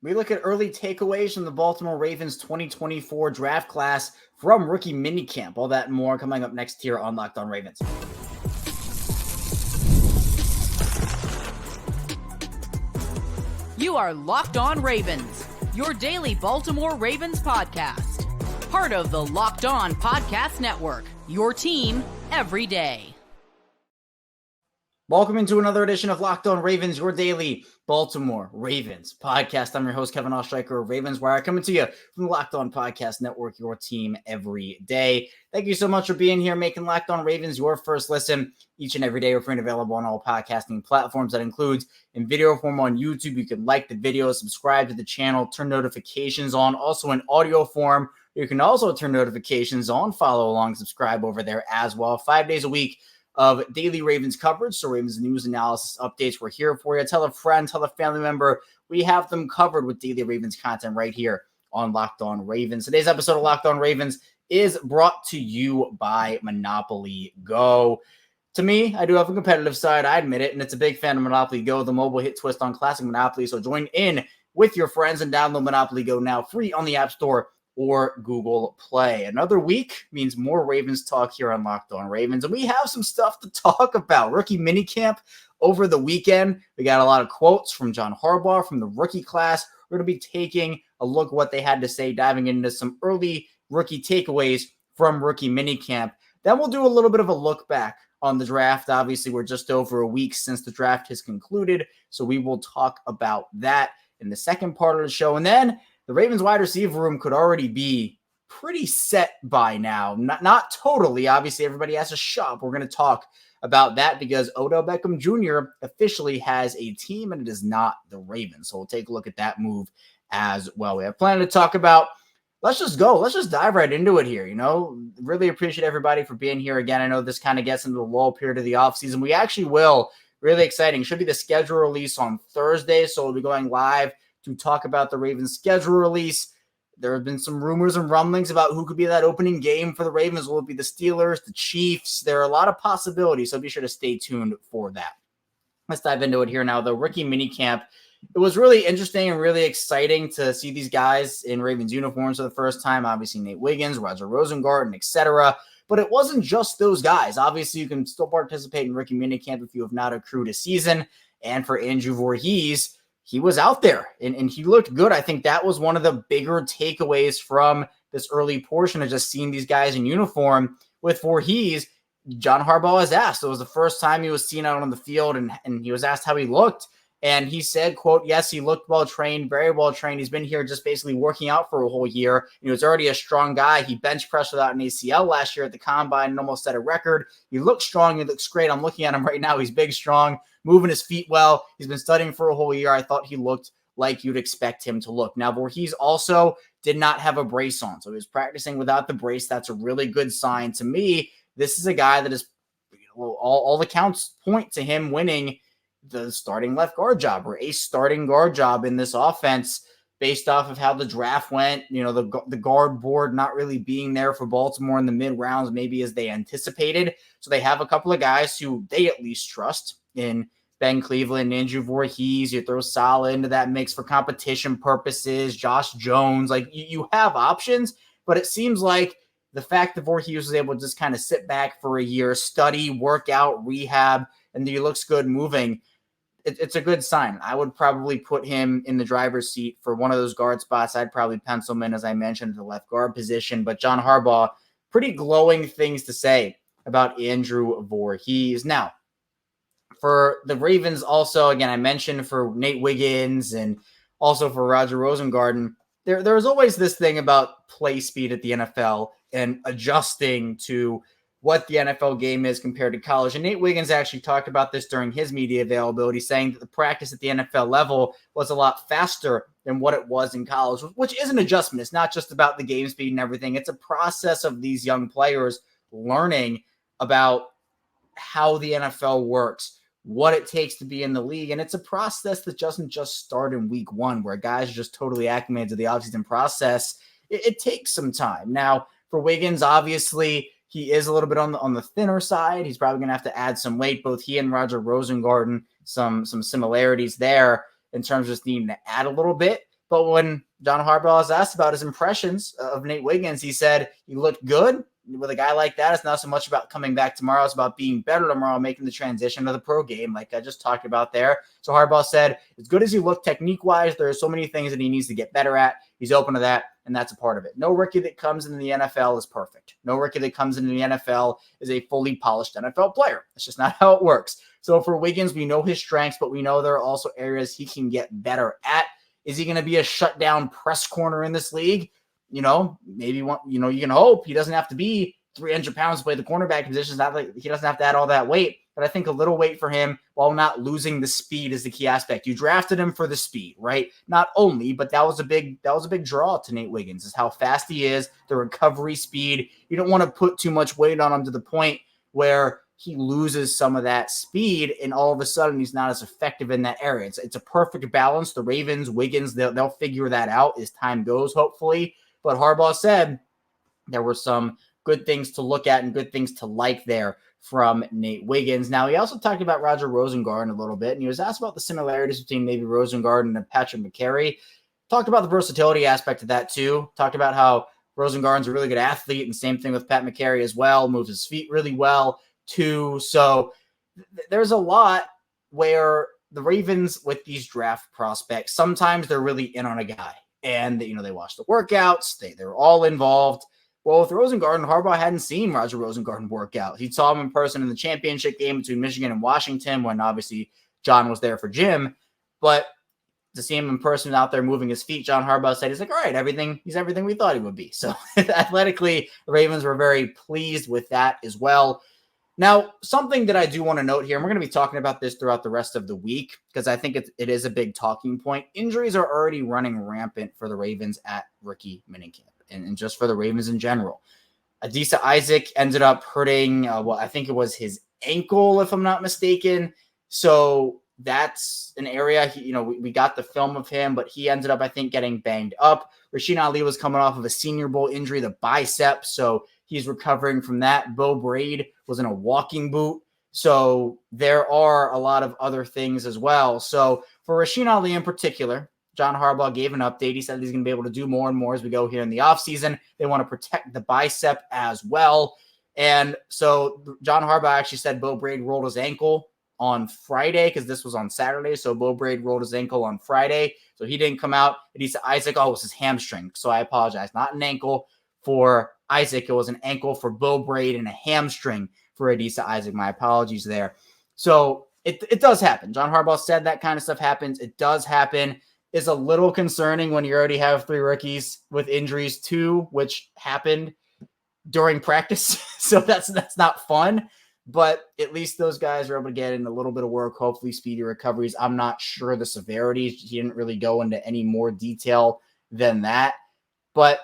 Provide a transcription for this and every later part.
We look at early takeaways from the Baltimore Ravens 2024 draft class from rookie minicamp. All that and more coming up next here on Locked On Ravens. You are Locked On Ravens, your daily Baltimore Ravens podcast. Part of the Locked On Podcast Network, your team every day. Welcome into another edition of Locked On Ravens, your daily Baltimore Ravens podcast. I'm your host, Kevin Oestreicher of Ravens Wire, coming to you from the Locked On Podcast Network, your team every day. Thank you so much for being here, making Locked On Ravens your first listen each and every day. We're free and available on all podcasting platforms. That includes in video form on YouTube. You can like the video, subscribe to the channel, turn notifications on. Also in audio form, you can also turn notifications on, follow along, subscribe over there as well. 5 days a week of daily Ravens coverage. So Ravens news, analysis, updates, we're here for you. Tell a friend, tell a family member. We have them covered with daily Ravens content right here on Locked On Ravens. Today's episode of Locked On Ravens is brought to you by Monopoly Go. To me, I do have a competitive side, I admit it, and it's a big fan of Monopoly Go, the mobile hit twist on classic Monopoly. So join in with your friends and download Monopoly Go now, free on the App Store or Google Play. Another week means more Ravens talk here on Locked On Ravens, and we have some stuff to talk about. Rookie minicamp over the weekend. We got a lot of quotes from John Harbaugh from the rookie class. We're going to be taking a look at what they had to say, diving into some early rookie takeaways from rookie minicamp. Then we'll do a little bit of a look back on the draft. Obviously, we're just over a week since the draft has concluded, so we will talk about that in the second part of the show. And then the Ravens wide receiver room could already be pretty set by now. Not totally. Obviously, everybody has a shop. We're going to talk about that because Odell Beckham Jr. officially has a team, and it is not the Ravens. So we'll take a look at that move as well. We have plenty to talk about. Let's just go. Let's just dive right into it here. Really appreciate everybody for being here again. I know this kind of gets into the lull period of the offseason. We actually will. Really exciting. Should be the schedule release on Thursday, so we'll be going live to talk about the Ravens schedule release. There have been some rumors and rumblings about who could be that opening game for the Ravens. Will it be the Steelers, the Chiefs? There are a lot of possibilities, so be sure to stay tuned for that. Let's dive into it here now. The rookie minicamp, it was really interesting and really exciting to see these guys in Ravens uniforms for the first time. Obviously, Nate Wiggins, Rosengarten, etc. But it wasn't just those guys. Obviously, you can still participate in rookie minicamp if you have not accrued a season. And for Andrew Voorhees, he was out there and he looked good. I think that was one of the bigger takeaways from this early portion of just seeing these guys in uniform. With Voorhees, John Harbaugh was asked. It was the first time he was seen out on the field, and he was asked how he looked. And he said, quote, yes, he looked well-trained, very well-trained. He's been here just basically working out for a whole year. He was already a strong guy. He bench pressed without an ACL last year at the Combine and almost set a record. He looks strong. He looks great. I'm looking at him right now. He's big, strong, moving his feet well. He's been studying for a whole year. I thought he looked like you'd expect him to look. Now, Voorhees also did not have a brace on, so he was practicing without the brace. That's a really good sign. To me, this is a guy that is, all accounts point to him winning the starting left guard job or a starting guard job in this offense based off of how the draft went. The guard board not really being there for Baltimore in the mid rounds, maybe as they anticipated. So they have a couple of guys who they at least trust in Ben Cleveland, Andrew Voorhees. You throw Saleh into that mix for competition purposes, Josh Jones. Like you have options, but it seems like the fact that Voorhees was able to just kind of sit back for a year, study, work out, rehab, and he looks good moving. It's a good sign. I would probably put him in the driver's seat for one of those guard spots. I'd probably pencil him in, as I mentioned, the left guard position. But John Harbaugh, pretty glowing things to say about Andrew Voorhees. Now, for the Ravens also, again, I mentioned for Nate Wiggins and also for Rosengarten, there's always this thing about play speed at the NFL and adjusting to what the NFL game is compared to college. And Nate Wiggins actually talked about this during his media availability, saying that the practice at the NFL level was a lot faster than what it was in college, which is an adjustment. It's not just about the game speed and everything. It's a process of these young players learning about how the NFL works, what it takes to be in the league. And it's a process that doesn't just start in week one where guys are just totally acclimated to the offseason process. It takes some time. Now, for Wiggins, obviously, he is a little bit on the thinner side. He's probably going to have to add some weight. Both he and Rosengarten, some similarities there in terms of just needing to add a little bit. But when John Harbaugh was asked about his impressions of Nate Wiggins, he said he looked good. With a guy like that, it's not so much about coming back tomorrow. It's about being better tomorrow, making the transition to the pro game, like I just talked about there. So Harbaugh said, as good as he looked technique-wise, there are so many things that he needs to get better at. He's open to that, and that's a part of it. No rookie that comes into the NFL is perfect. No rookie that comes into the NFL is a fully polished NFL player. That's just not how it works. So for Wiggins, we know his strengths, but we know there are also areas he can get better at. Is he going to be a shutdown press corner in this league? Maybe you can hope he doesn't have to be 300 pounds to play the cornerback position. It's not like he doesn't have to add all that weight, but I think a little weight for him while not losing the speed is the key aspect. You drafted him for the speed, right? Not only, but that was a big draw to Nate Wiggins is how fast he is, the recovery speed. You don't want to put too much weight on him to the point where he loses some of that speed and all of a sudden he's not as effective in that area. It's a perfect balance. The Ravens, Wiggins, they'll figure that out as time goes, hopefully. But Harbaugh said there were some good things to look at and good things to like there from Nate Wiggins. Now, he also talked about Roger Rosengarten a little bit, and he was asked about the similarities between maybe Rosengarten and Patrick McCary. Talked about the versatility aspect of that too. Talked about how Rosengarten's a really good athlete, and same thing with Pat McCary as well. Moves his feet really well too. So there's a lot where the Ravens with these draft prospects, sometimes they're really in on a guy. And, they watch the workouts. They're all involved. Well, with Rosengarten, Harbaugh hadn't seen Roger Rosengarten work out. He saw him in person in the championship game between Michigan and Washington when obviously John was there for Jim. But to see him in person out there moving his feet, John Harbaugh said, he's like, all right, he's everything we thought he would be. So athletically, the Ravens were very pleased with that as well. Now, something that I do want to note here, and we're going to be talking about this throughout the rest of the week because I think it is a big talking point. Injuries are already running rampant for the Ravens at rookie minicamp and just for the Ravens in general. Adisa Isaac ended up hurting, I think it was his ankle, if I'm not mistaken. So that's an area, we got the film of him, but he ended up, I think, getting banged up. Rasheen Ali was coming off of a Senior Bowl injury, the bicep, so he's recovering from that. Bo Braid was in a walking boot. So there are a lot of other things as well. So for Rasheen Ali in particular, John Harbaugh gave an update. He said he's going to be able to do more and more as we go here in the offseason. They want to protect the bicep as well. And so John Harbaugh actually said Bo Braid rolled his ankle on Friday because this was on Saturday. So Bo Braid rolled his ankle on Friday. So he didn't come out. Adisa Isaac, it was his hamstring. So I apologize. Not an ankle for Isaac. It was an ankle for Bo Braid and a hamstring for Adisa Isaac. My apologies there. So it does happen. John Harbaugh said that kind of stuff happens. It does happen. It's a little concerning when you already have 3 rookies with injuries too, which happened during practice. So that's not fun. But at least those guys are able to get in a little bit of work, hopefully speedy recoveries. I'm not sure the severity. He didn't really go into any more detail than that. But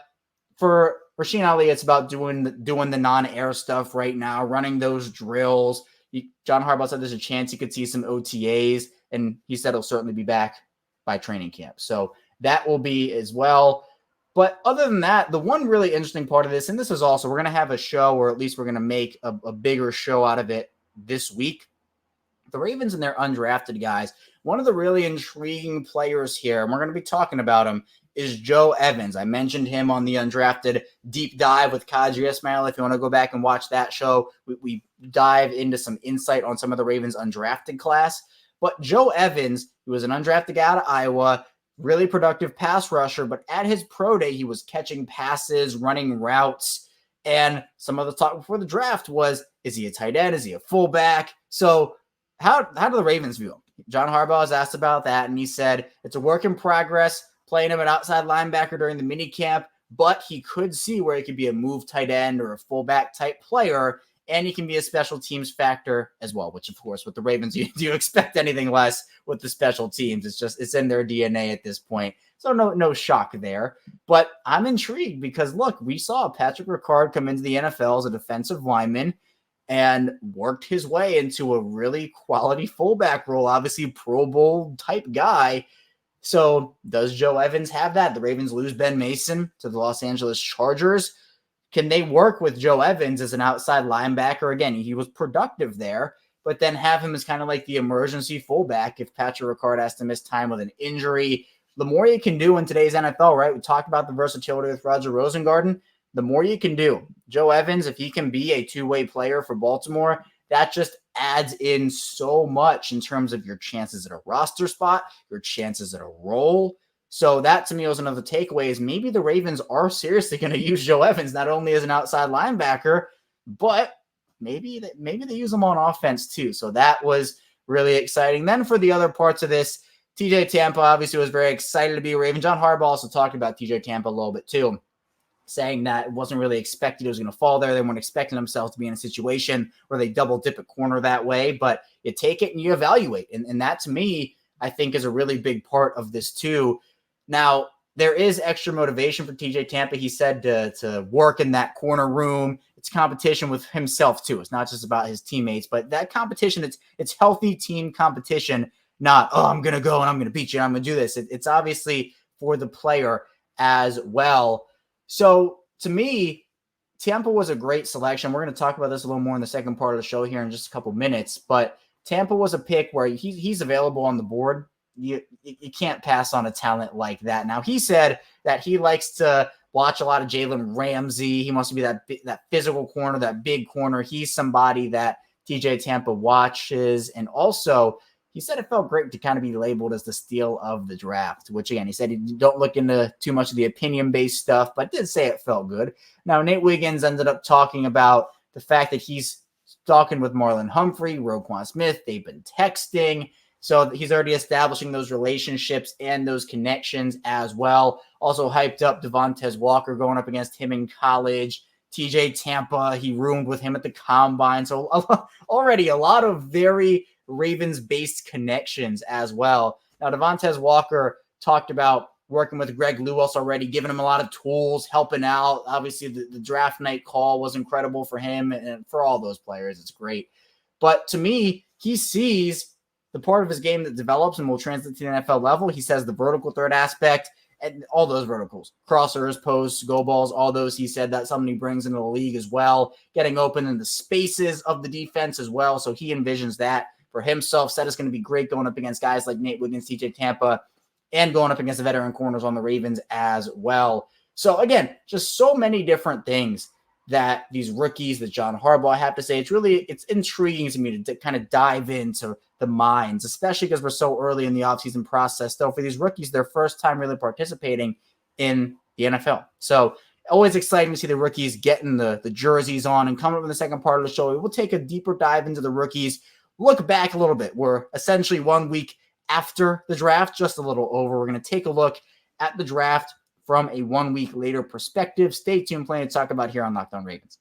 for Rasheen Ali, it's about doing the non-air stuff right now, running those drills. John Harbaugh said there's a chance he could see some OTAs, and he said he'll certainly be back by training camp. So that will be as well. But other than that, the one really interesting part of this, and this is also, we're going to have a show, or at least we're going to make a bigger show out of it this week. The Ravens and their undrafted guys, one of the really intriguing players here, and we're going to be talking about him, is Joe Evans. I mentioned him on the undrafted deep dive with Kadri Ismail. If you want to go back and watch that show, we dive into some insight on some of the Ravens undrafted class. But Joe Evans, he was an undrafted guy out of Iowa, really productive pass rusher, but at his pro day, he was catching passes, running routes, and some of the talk before the draft was, is he a tight end? Is he a fullback? So how do the Ravens view him? John Harbaugh was asked about that, and he said it's a work in progress, playing him at outside linebacker during the mini camp, but he could see where he could be a move tight end or a fullback type player, and he can be a special teams factor as well, which, of course, with the Ravens, do you expect anything less with the special teams? It's in their DNA at this point. So no shock there. But I'm intrigued because, look, we saw Patrick Ricard come into the NFL as a defensive lineman and worked his way into a really quality fullback role, obviously Pro Bowl type guy. So does Joe Evans have that? The Ravens lose Ben Mason to the Los Angeles Chargers. Can they work with Joe Evans as an outside linebacker? Again, he was productive there, but then have him as kind of like the emergency fullback if Patrick Ricard has to miss time with an injury. the more you can do in today's NFL, right? We talked about the versatility with Roger Rosengarten. The more you can do. Joe Evans, if he can be a two-way player for Baltimore, that just adds in so much in terms of your chances at a roster spot, your chances at a role. So that to me was another takeaway is maybe the Ravens are seriously going to use Joe Evans not only as an outside linebacker, but maybe they use him on offense too. So that was really exciting. Then for the other parts of this, TJ Tampa obviously was very excited to be a Raven. John Harbaugh also talked about TJ Tampa a little bit too, saying that it wasn't really expected it was going to fall there. They weren't expecting themselves to be in a situation where they double dip at corner that way, but you take it and you evaluate. And that to me, I think is a really big part of this too. Now, there is extra motivation for TJ Tampa. He said to work in that corner room. It's competition with himself too. It's not just about his teammates, but that competition, it's healthy team competition, not, oh, I'm going to go and I'm going to beat you and I'm going to do this. It's obviously for the player as well. So to me, Tampa was a great selection. We're going to talk about this a little more in the second part of the show here in just a couple minutes, but Tampa was a pick where he's available on the board. You can't pass on a talent like that. Now, he said that he likes to watch a lot of Jalen Ramsey. He wants to be that physical corner, that big corner. He's somebody that TJ Tampa watches. And also, he said it felt great to kind of be labeled as the steal of the draft, which, again, he said he don't look into too much of the opinion-based stuff, but did say it felt good. Now, Nate Wiggins ended up talking about the fact that he's talking with Marlon Humphrey, Roquan Smith. They've been texting. So he's already establishing those relationships and those connections as well. Also hyped up Devontae Walker going up against him in college. TJ Tampa, he roomed with him at the Combine. So already a lot of very Ravens-based connections as well. Now, Devontae Walker talked about working with Greg Lewis already, giving him a lot of tools, helping out. Obviously, the draft night call was incredible for him and for all those players. It's great. But to me, he sees the part of his game that develops and will translate to the NFL level. He says the vertical threat aspect and all those verticals, crossers, posts, go balls, all those. He said that's something he brings into the league as well, getting open in the spaces of the defense as well. So he envisions that for himself. Said it's going to be great going up against guys like Nate Wiggins, TJ Tampa, and going up against the veteran corners on the Ravens as well. So again, just so many different things that these rookies that John Harbaugh have to say. It's intriguing to me to kind of dive into the minds, especially because we're so early in the offseason process. Though for these rookies, their first time really participating in the NFL. So always exciting to see the rookies getting the jerseys on. And coming up in the second part of the show, we'll take a deeper dive into the rookies, look back a little bit. We're essentially 1 week after the draft, just a little over. We're going to take a look at the draft from a 1 week later perspective. Stay tuned, plenty to talk about here on Locked On Ravens.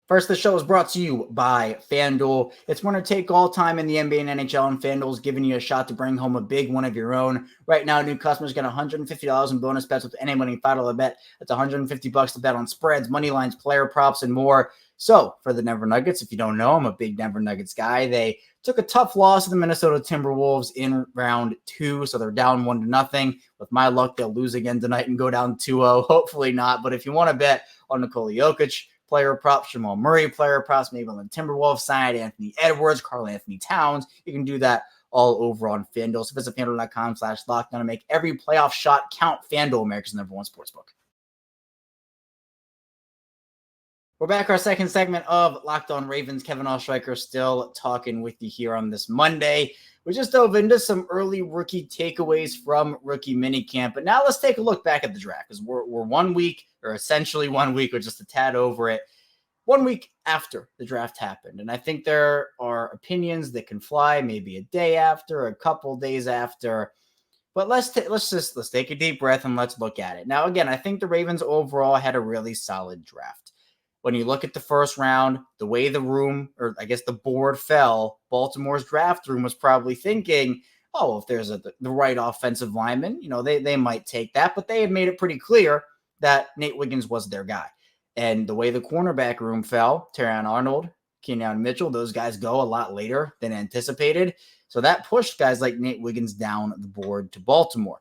First, the show is brought to you by FanDuel. It's winner take all time in the NBA and NHL, and FanDuel is giving you a shot to bring home a big one of your own. Right now, new customers get $150 in bonus bets with any winning $5 bet. That's $150 to bet on spreads, money lines, player props, and more. So, for the Denver Nuggets, if you don't know, I'm a big Denver Nuggets guy. They took a tough loss to the Minnesota Timberwolves in round 2, so they're down 1-0. With my luck, they'll lose again tonight and go down 2-0. Hopefully not, but if you want to bet on Nikola Jokic, player props, Jamal Murray player props, maybe on the Timberwolves side, Anthony Edwards, Karl Anthony Towns, you can do that all over on FanDuel. So visit FanDuel.com/lockdown to make every playoff shot count. FanDuel, America's #1 sportsbook. We're back, our second segment of Locked On Ravens. Kevin Oestreicher still talking with you here on this Monday. We just dove into some early rookie takeaways from rookie minicamp. But now let's take a look back at the draft, because we're 1 week, or essentially 1 week, or just a tad over it, 1 week after the draft happened. And I think there are opinions that can fly maybe a day after, a couple days after. But let's take a deep breath and let's look at it. Now, again, I think the Ravens overall had a really solid draft. When you look at the first round, the way the room, or I guess the board fell, Baltimore's draft room was probably thinking, oh, if there's the right offensive lineman, they might take that. But they had made it pretty clear that Nate Wiggins was their guy. And the way the cornerback room fell, Terrion Arnold, Kenyon Mitchell, those guys go a lot later than anticipated. So that pushed guys like Nate Wiggins down the board to Baltimore.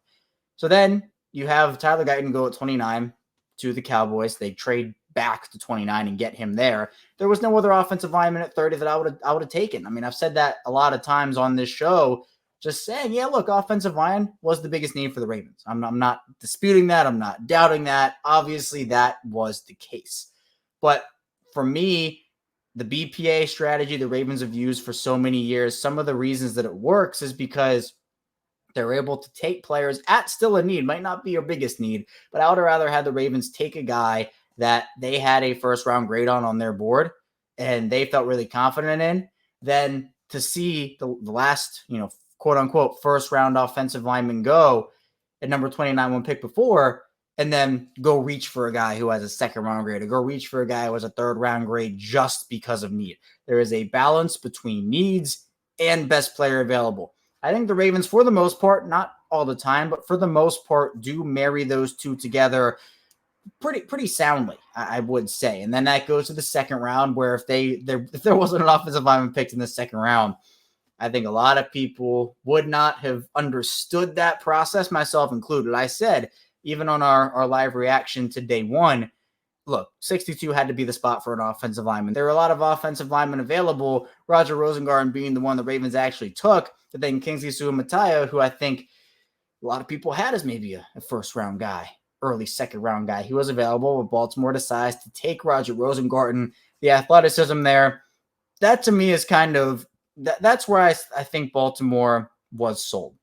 So then you have Tyler Guyton go at 29 to the Cowboys. They trade back to 29 and get him there. There was no other offensive lineman at 30 that I would have taken. I mean, I've said that a lot of times on this show. just saying, yeah, look, offensive line was the biggest need for the Ravens. I'm not disputing that. I'm not doubting that. Obviously, that was the case. But for me, the BPA strategy the Ravens have used for so many years, some of the reasons that it works is because they're able to take players at still a need, might not be your biggest need, but I would rather have the Ravens take a guy that they had a first round grade on their board and they felt really confident in than to see the last, quote unquote, first round offensive lineman go at number 29 one pick before, and then go reach for a guy who has a second round grade or go reach for a guy who has a third round grade just because of need. There is a balance between needs and best player available. I think the Ravens, for the most part, not all the time, but for the most part, do marry those two together pretty soundly, I would say. And then that goes to the second round, where if there wasn't an offensive lineman picked in the second round, I think a lot of people would not have understood that process, myself included. I said, even on our live reaction to day one, look, 62 had to be the spot for an offensive lineman. There were a lot of offensive linemen available, Roger Rosengarten being the one the Ravens actually took, but then Kingsley Suamataia, who I think a lot of people had as maybe a first-round guy, early second-round guy. He was available, but Baltimore decides to take Roger Rosengarten. The athleticism there, that to me is kind of, that's where I think Baltimore was sold.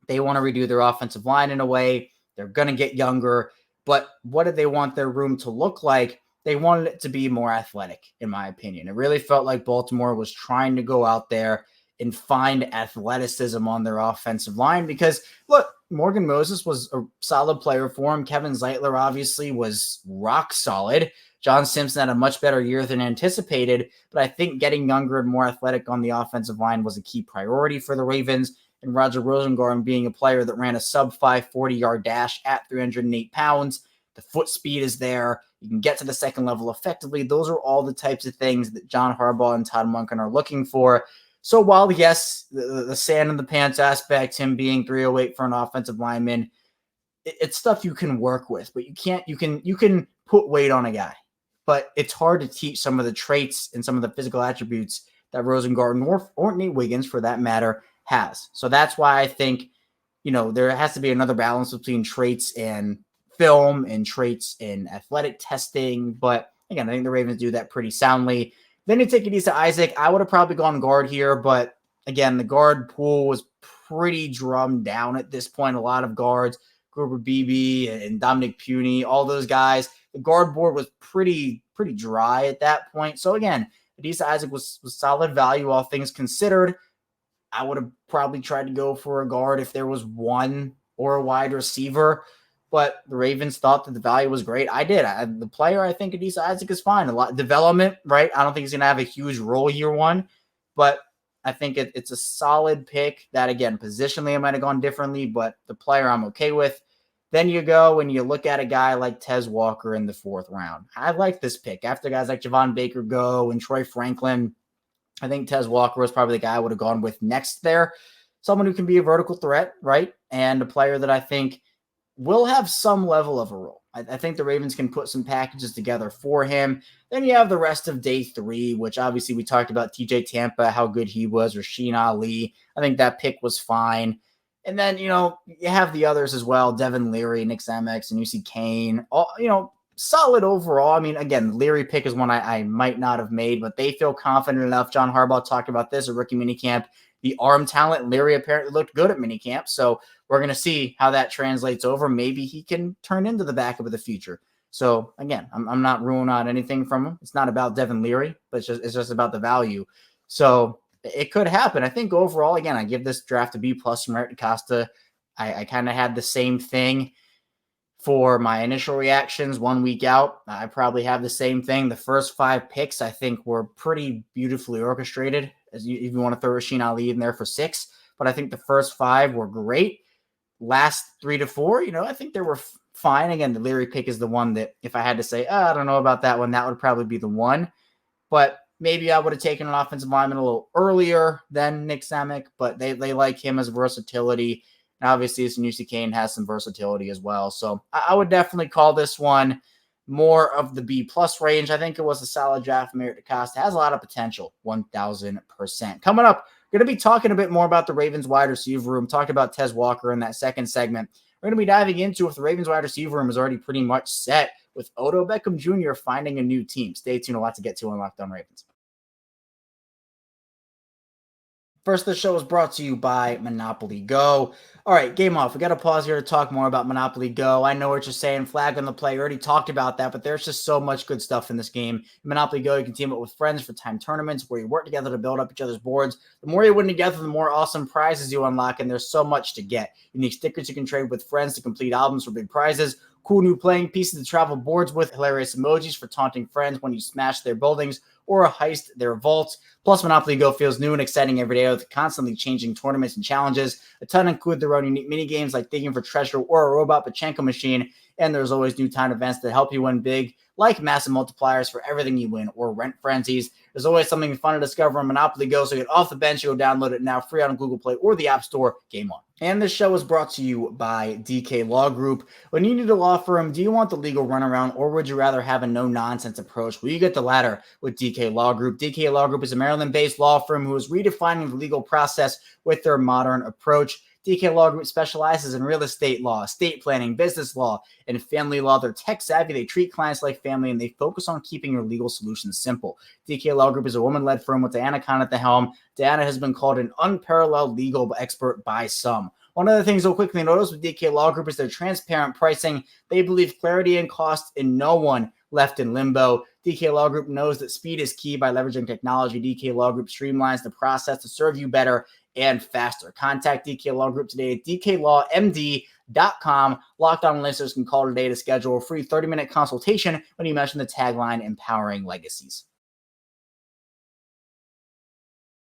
They want to redo their offensive line in a way. They're going to get younger. But what did they want their room to look like? They wanted it to be more athletic, in my opinion. It really felt like Baltimore was trying to go out there and find athleticism on their offensive line because, look, Morgan Moses was a solid player for him. Kevin Zeitler obviously was rock solid. John Simpson had a much better year than anticipated, but I think getting younger and more athletic on the offensive line was a key priority for the Ravens. And Roger Rosengarten being a player that ran a sub-5 40-yard dash at 308 pounds. The foot speed is there. You can get to the second level effectively. Those are all the types of things that John Harbaugh and Todd Monken are looking for. So while, yes, the sand in the pants aspect, him being 308 for an offensive lineman, it's stuff you can work with, but you can put weight on a guy. But it's hard to teach some of the traits and some of the physical attributes that Rosengarten or Nate Wiggins, for that matter, has. So that's why I think, there has to be another balance between traits and film and traits and athletic testing. But again, I think the Ravens do that pretty soundly. Then you take Adisa Isaac. I would have probably gone guard here, but again, the guard pool was pretty drummed down at this point. A lot of guards, Gruber Beebe and Dominic Puny, all those guys. The guard board was pretty dry at that point. So again, Adisa Isaac was solid value, all things considered. I would have probably tried to go for a guard if there was one or a wide receiver, but the Ravens thought that the value was great. I did. The player, I think Adisa Isaac is fine. A lot of development, right? I don't think he's going to have a huge role year one, but I think it's a solid pick that, again, positionally I might have gone differently, but the player I'm okay with. Then you go and you look at a guy like Tez Walker in the fourth round. I like this pick. After guys like Javon Baker go and Troy Franklin, I think Tez Walker was probably the guy I would have gone with next there. Someone who can be a vertical threat, right? And a player that I think will have some level of a role. I think the Ravens can put some packages together for him. Then you have the rest of day three, which obviously we talked about TJ Tampa, how good he was, Rasheen Ali. I think that pick was fine. And then, you have the others as well, Devin Leary, Nick Zamex, and UC Kane. All, solid overall. I mean, again, Leary pick is one I might not have made, but they feel confident enough. John Harbaugh talked about this at rookie minicamp. The arm talent, Leary apparently looked good at minicamp. So we're going to see how that translates over. Maybe he can turn into the backup of the future. So again, I'm not ruling out anything from him. It's not about Devin Leary, but it's just about the value. So it could happen. I think overall, again, I give this draft a B+ from Eric DeCosta. I kind of had the same thing for my initial reactions 1 week out. I probably have the same thing. The first 5 picks, I think, were pretty beautifully orchestrated. If you want to throw Rasheen Ali in there for 6, but I think the first 5 were great. Last 3 to 4, I think they were fine. Again, the Leary pick is the one that if I had to say, I don't know about that one, that would probably be the one. But maybe I would have taken an offensive lineman a little earlier than Nick Zamek, but they like him as versatility. And obviously, UC Kane has some versatility as well. So I would definitely call this one more of the B+ range. I think it was a solid draft from Eric DeCosta. Has a lot of potential, 1,000%. Coming up We're going to be talking a bit more about the Ravens wide receiver room, talking about Tez Walker in that second segment. We're going to be diving into if the Ravens wide receiver room is already pretty much set with Odell Beckham Jr. finding a new team. Stay tuned, a lot to get to on Locked On Ravens. First, the show is brought to you by Monopoly Go. All right, game off. We got to pause here to talk more about Monopoly Go. I know what you're saying, flag on the play. I already talked about that, but there's just so much good stuff in this game. In Monopoly Go, you can team up with friends for time tournaments where you work together to build up each other's boards. The more you win together, the more awesome prizes you unlock, and there's so much to get. Unique stickers you can trade with friends to complete albums for big prizes, cool new playing pieces to travel boards with, hilarious emojis for taunting friends when you smash their buildings or heist their vaults. Plus, Monopoly Go feels new and exciting every day with constantly changing tournaments and challenges. A ton include their own unique mini games like digging for treasure or a robot Pachinko machine. And there's always new time events that help you win big, like massive multipliers for everything you win or rent frenzies. There's always something fun to discover on Monopoly Go, so get off the bench, you go download it now, free on Google Play or the App Store. Game on. And this show is brought to you by DK Law Group. When you need a law firm, do you want the legal runaround or would you rather have a no-nonsense approach? Well, you get the latter with DK Law Group. DK Law Group is a Maryland-based law firm who is redefining the legal process with their modern approach. DK Law Group specializes in real estate law, estate planning, business law, and family law. They're tech savvy. They treat clients like family, and they focus on keeping your legal solutions simple. DK Law Group is a woman-led firm with Diana Khan at the helm. Diana has been called an unparalleled legal expert by some. One of the things you'll quickly notice with DK Law Group is their transparent pricing. They believe clarity and cost in no one left in limbo. DK Law Group knows that speed is key by leveraging technology. DK Law Group streamlines the process to serve you better and faster. Contact DK Law Group today at dklawmd.com. Locked On listeners can call today to schedule a free 30-minute consultation when you mention the tagline Empowering Legacies.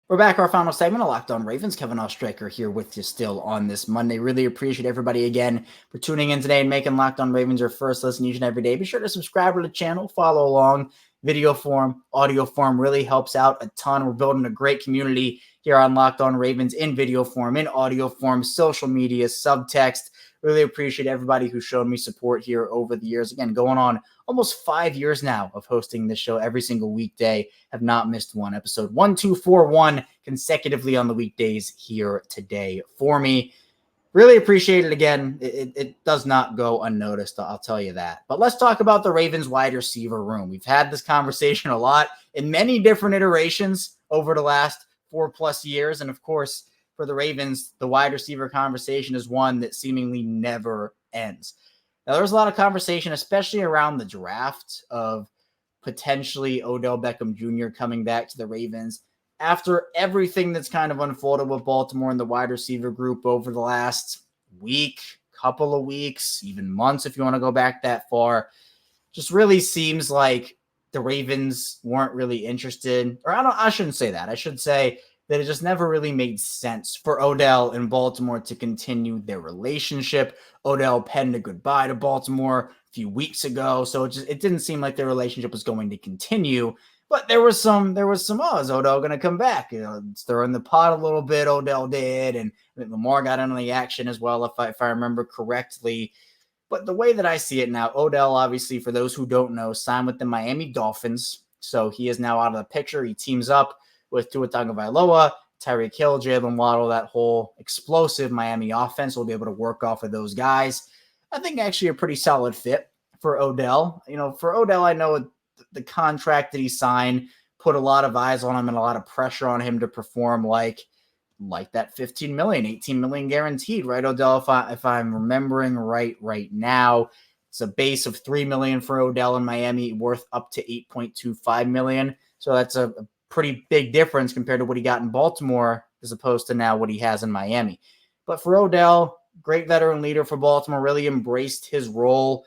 We're back, our final segment of Locked On Ravens. Kevin Oestreicher here with you still on this Monday. Really appreciate everybody again for tuning in today and making Locked On Ravens your first listen each and every day. Be sure to subscribe to the channel, follow along. Video form, audio form really helps out a ton. We're building a great community here on Locked On Ravens in video form, in audio form, social media, subtext. Really appreciate everybody who's shown me support here over the years. Again, going on almost 5 years now of hosting this show every single weekday. Have not missed one episode. 1241 consecutively on the weekdays here today for me. Really appreciate it again. It does not go unnoticed, I'll tell you that. But let's talk about the Ravens wide receiver room. We've had this conversation a lot in many different iterations over the last 4+ years. And of course, for the Ravens, the wide receiver conversation is one that seemingly never ends. Now, there's a lot of conversation, especially around the draft, of potentially Odell Beckham Jr. coming back to the Ravens after everything that's kind of unfolded with Baltimore and the wide receiver group over the last week, couple of weeks, even months, if you want to go back that far. Just really seems like the Ravens weren't really interested, or I shouldn't say that. I should say that it just never really made sense for Odell and Baltimore to continue their relationship. Odell penned a goodbye to Baltimore a few weeks ago, so it didn't seem like their relationship was going to continue. But there was some, is Odell going to come back? Stirring the pot a little bit, Odell did, and Lamar got into the action as well, if I remember correctly. But the way that I see it now, Odell, obviously, for those who don't know, signed with the Miami Dolphins. So he is now out of the picture. He teams up with Tua Tagovailoa, Tyreek Hill, Jalen Waddle, that whole explosive Miami offense. Will be able to work off of those guys. I think actually a pretty solid fit for Odell. For Odell, I know the contract that he signed put a lot of eyes on him and a lot of pressure on him to perform like that 15 million, 18 million guaranteed, right, Odell? If I'm remembering right now, it's a base of 3 million for Odell in Miami, worth up to 8.25 million. So that's a pretty big difference compared to what he got in Baltimore as opposed to now what he has in Miami. But for Odell, great veteran leader for Baltimore, really embraced his role.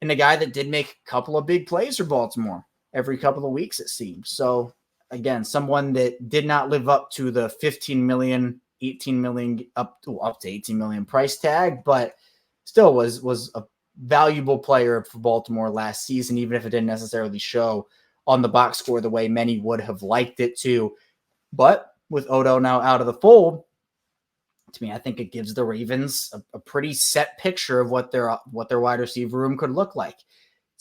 And a guy that did make a couple of big plays for Baltimore every couple of weeks, it seems. So, again, someone that did not live up to the 15 million, 18 million, up to 18 million price tag, but still was a valuable player for Baltimore last season, even if it didn't necessarily show on the box score the way many would have liked it to. But with Odell now out of the fold, to me, I think it gives the Ravens a pretty set picture of what their wide receiver room could look like.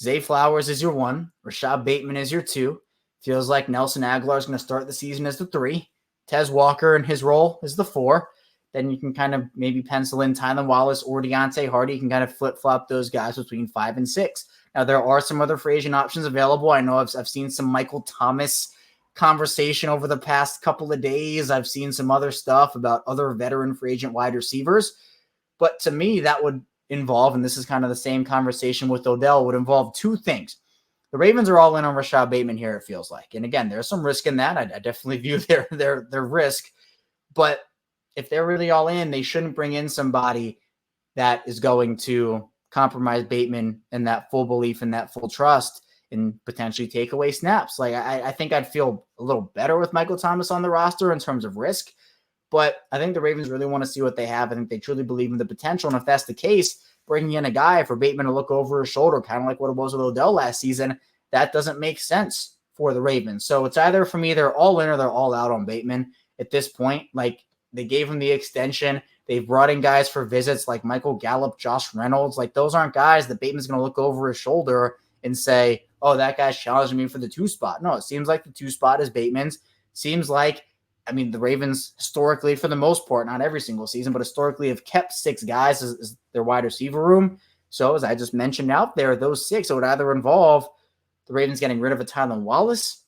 Zay Flowers is your 1. Rashad Bateman is your 2. Feels like Nelson Aguilar is going to start the season as the 3. Tez Walker in his role is the 4. Then you can kind of maybe pencil in Tylan Wallace or Deontay Hardy. You can kind of flip-flop those guys between 5 and 6. Now, there are some other free agent options available. I know I've seen some Michael Thomas conversation over the past couple of days. I've seen some other stuff about other veteran free agent wide receivers. But to me, that would involve, and this is kind of the same conversation with Odell, would involve 2 things. The Ravens are all in on Rashad Bateman here, it feels like. And again, there's some risk in that. I definitely view their risk. But if they're really all in, they shouldn't bring in somebody that is going to compromise Bateman and that full belief and that full trust and potentially take away snaps. Like, I think I'd feel a little better with Michael Thomas on the roster in terms of risk. But I think the Ravens really want to see what they have. I think they truly believe in the potential. And if that's the case, bringing in a guy for Bateman to look over his shoulder, kind of like what it was with Odell last season, that doesn't make sense for the Ravens. So it's either, for me, they're all in or they're all out on Bateman at this point. Like, they gave him the extension. They've brought in guys for visits like Michael Gallup, Josh Reynolds. Like, those aren't guys that Bateman's going to look over his shoulder and say, oh, that guy's challenging me for the 2 spot. No, it seems like the 2 spot is Bateman's. Seems like, I mean, the Ravens historically, for the most part, not every single season, but historically have kept 6 guys as their wide receiver room. So as I just mentioned out there, those 6 would either involve the Ravens getting rid of a Tylan Wallace.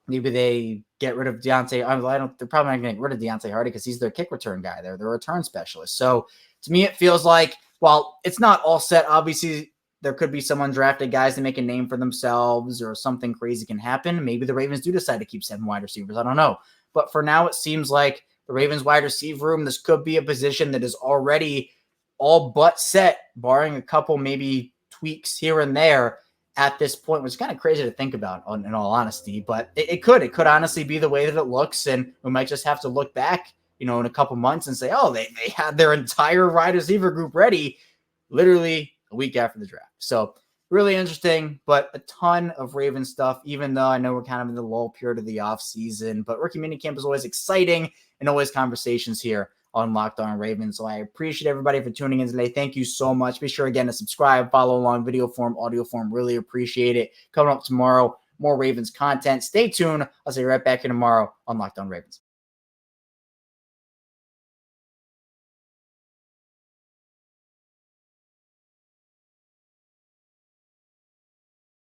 Maybe they get rid of Deontay. They're probably not going to get rid of Deontay Hardy because he's their kick return guy. They're their return specialist. So to me, it feels like, while it's not all set, obviously there could be some undrafted guys to make a name for themselves or something crazy can happen. Maybe the Ravens do decide to keep 7 wide receivers. I don't know. But for now, it seems like the Ravens wide receiver room, this could be a position that is already all but set, barring a couple maybe tweaks here and there at this point, which is kind of crazy to think about, in all honesty. But it could honestly be the way that it looks, and we might just have to look back, in a couple months and say, oh, they had their entire wide receiver group ready literally a week after the draft. So really interesting, but a ton of Raven stuff, even though I know we're kind of in the lull period of the offseason. But rookie minicamp is always exciting, and always conversations here on Locked On Ravens. So I appreciate everybody for tuning in today. Thank you so much. Be sure again to subscribe, follow along, video form, audio form. Really appreciate it. Coming up tomorrow, more Ravens content. Stay tuned. I'll see you right back here tomorrow on Locked On Ravens.